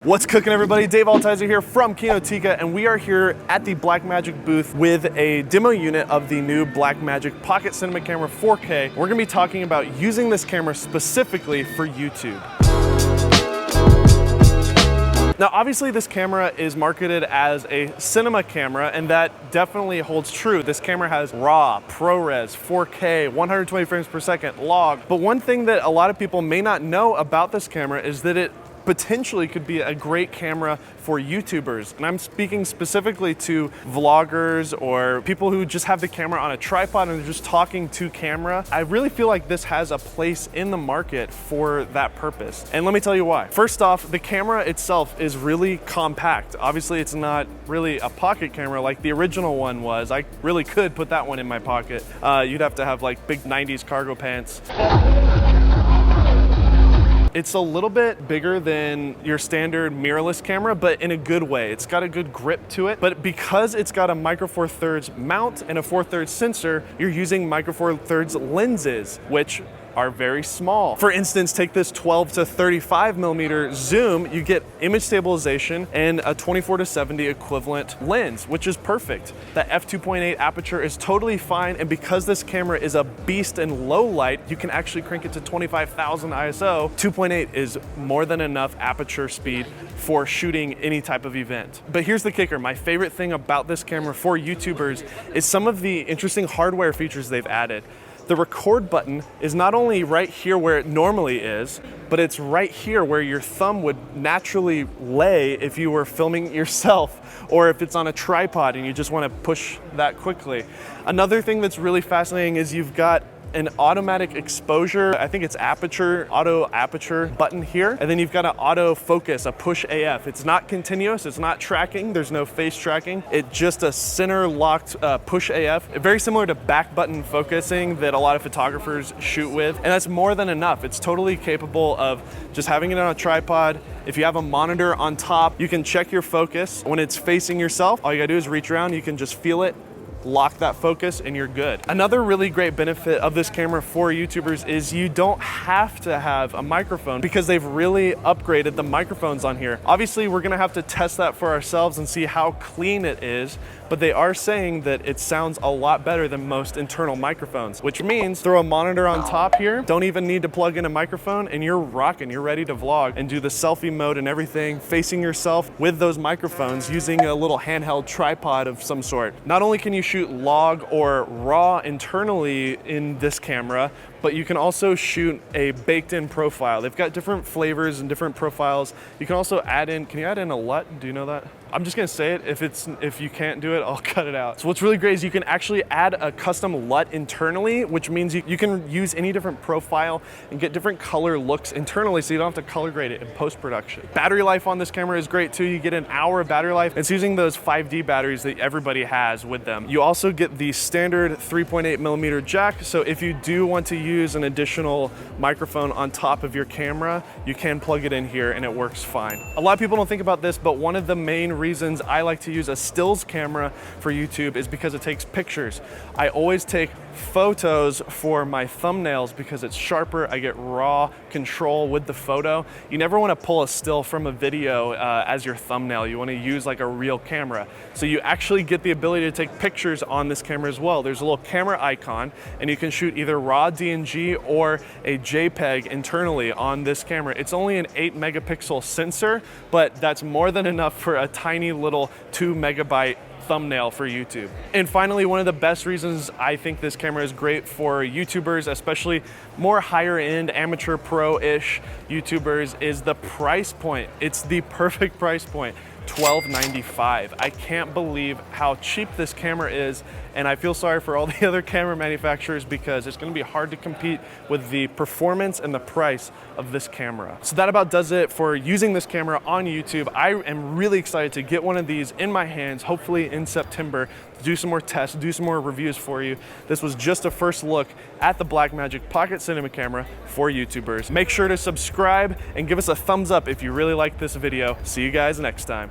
What's cooking, everybody? Dave Altizer here from Kinotika, and we are here at the Blackmagic booth with a demo unit of the new Blackmagic Pocket Cinema Camera 4K. We're gonna be talking about using this camera specifically for YouTube. Now, obviously this camera is marketed as a cinema camera, and that definitely holds true. This camera has RAW, ProRes, 4K, 120 frames per second, log. But one thing that a lot of people may not know about this camera is that it potentially could be a great camera for YouTubers. And I'm speaking specifically to vloggers or people who just have the camera on a tripod and they're just talking to camera. I really feel like this has a place in the market for that purpose. And let me tell you why. First off, the camera itself is really compact. Obviously, it's not really a pocket camera like the original one was. I really could put that one in my pocket. You'd have to have like big 90s cargo pants. It's a little bit bigger than your standard mirrorless camera, but in a good way. It's got a good grip to it, but because it's got a micro four thirds mount and a 4/3 sensor, you're using micro four thirds lenses, which are very small. For instance, take this 12 to 35 millimeter zoom, you get image stabilization and a 24 to 70 equivalent lens, which is perfect. The f2.8 aperture is totally fine, and because this camera is a beast in low light, you can actually crank it to 25,000 ISO. 2.8 is more than enough aperture speed for shooting any type of event. But here's the kicker. My favorite thing about this camera for YouTubers is some of the interesting hardware features they've added. The record button is not only right here where it normally is, but it's right here where your thumb would naturally lay if you were filming yourself or if it's on a tripod and you just want to push that quickly. Another thing that's really fascinating is you've got an automatic exposure, I think it's aperture, auto aperture button here. And then you've got an auto focus, a push AF. It's not continuous, it's not tracking, there's no face tracking. It's just a center locked push AF. Very similar to back button focusing that a lot of photographers shoot with. And that's more than enough. It's totally capable of just having it on a tripod. If you have a monitor on top, you can check your focus. When it's facing yourself, all you gotta do is reach around, you can just feel it, lock that focus, and you're good. Another really great benefit of this camera for YouTubers is you don't have to have a microphone because they've really upgraded the microphones on here. Obviously, we're gonna have to test that for ourselves and see how clean it is, but they are saying that it sounds a lot better than most internal microphones, which means throw a monitor on top here, don't even need to plug in a microphone, and you're rocking, you're ready to vlog and do the selfie mode and everything, facing yourself with those microphones using a little handheld tripod of some sort. Not only can you shoot log or raw internally in this camera, but you can also shoot a baked-in profile. They've got different flavors and different profiles. You can also add in, can you add in a LUT? Do you know that? I'm just gonna say it. If you can't do it, I'll cut it out. So what's really great is you can actually add a custom LUT internally, which means you can use any different profile and get different color looks internally, so you don't have to color grade it in post-production. Battery life on this camera is great too. You get an hour of battery life. It's using those 5D batteries that everybody has with them. You also get the standard 3.8 millimeter jack, so if you do want to use an additional microphone on top of your camera, you can plug it in here and it works fine. A lot of people don't think about this, but one of the main reasons I like to use a stills camera for YouTube is because it takes pictures. I always take photos for my thumbnails because it's sharper. I get raw control with the photo. You never want to pull a still from a video as your thumbnail. You want to use like a real camera. So you actually get the ability to take pictures on this camera as well. There's a little camera icon and you can shoot either raw DNG or a JPEG internally on this camera. It's only an 8 megapixel sensor, but that's more than enough for a tiny little 2 megabyte thumbnail for YouTube. And finally, one of the best reasons I think this camera is great for YouTubers, especially more higher end amateur pro-ish YouTubers, is the price point. It's the perfect price point. $12.95. I can't believe how cheap this camera is, and I feel sorry for all the other camera manufacturers because it's going to be hard to compete with the performance and the price of this camera. So that about does it for using this camera on YouTube. I am really excited to get one of these in my hands, hopefully in September, to do some more tests, do some more reviews for you. This was just a first look at the Blackmagic Pocket Cinema Camera for YouTubers. Make sure to subscribe and give us a thumbs up if you really like this video. See you guys next time.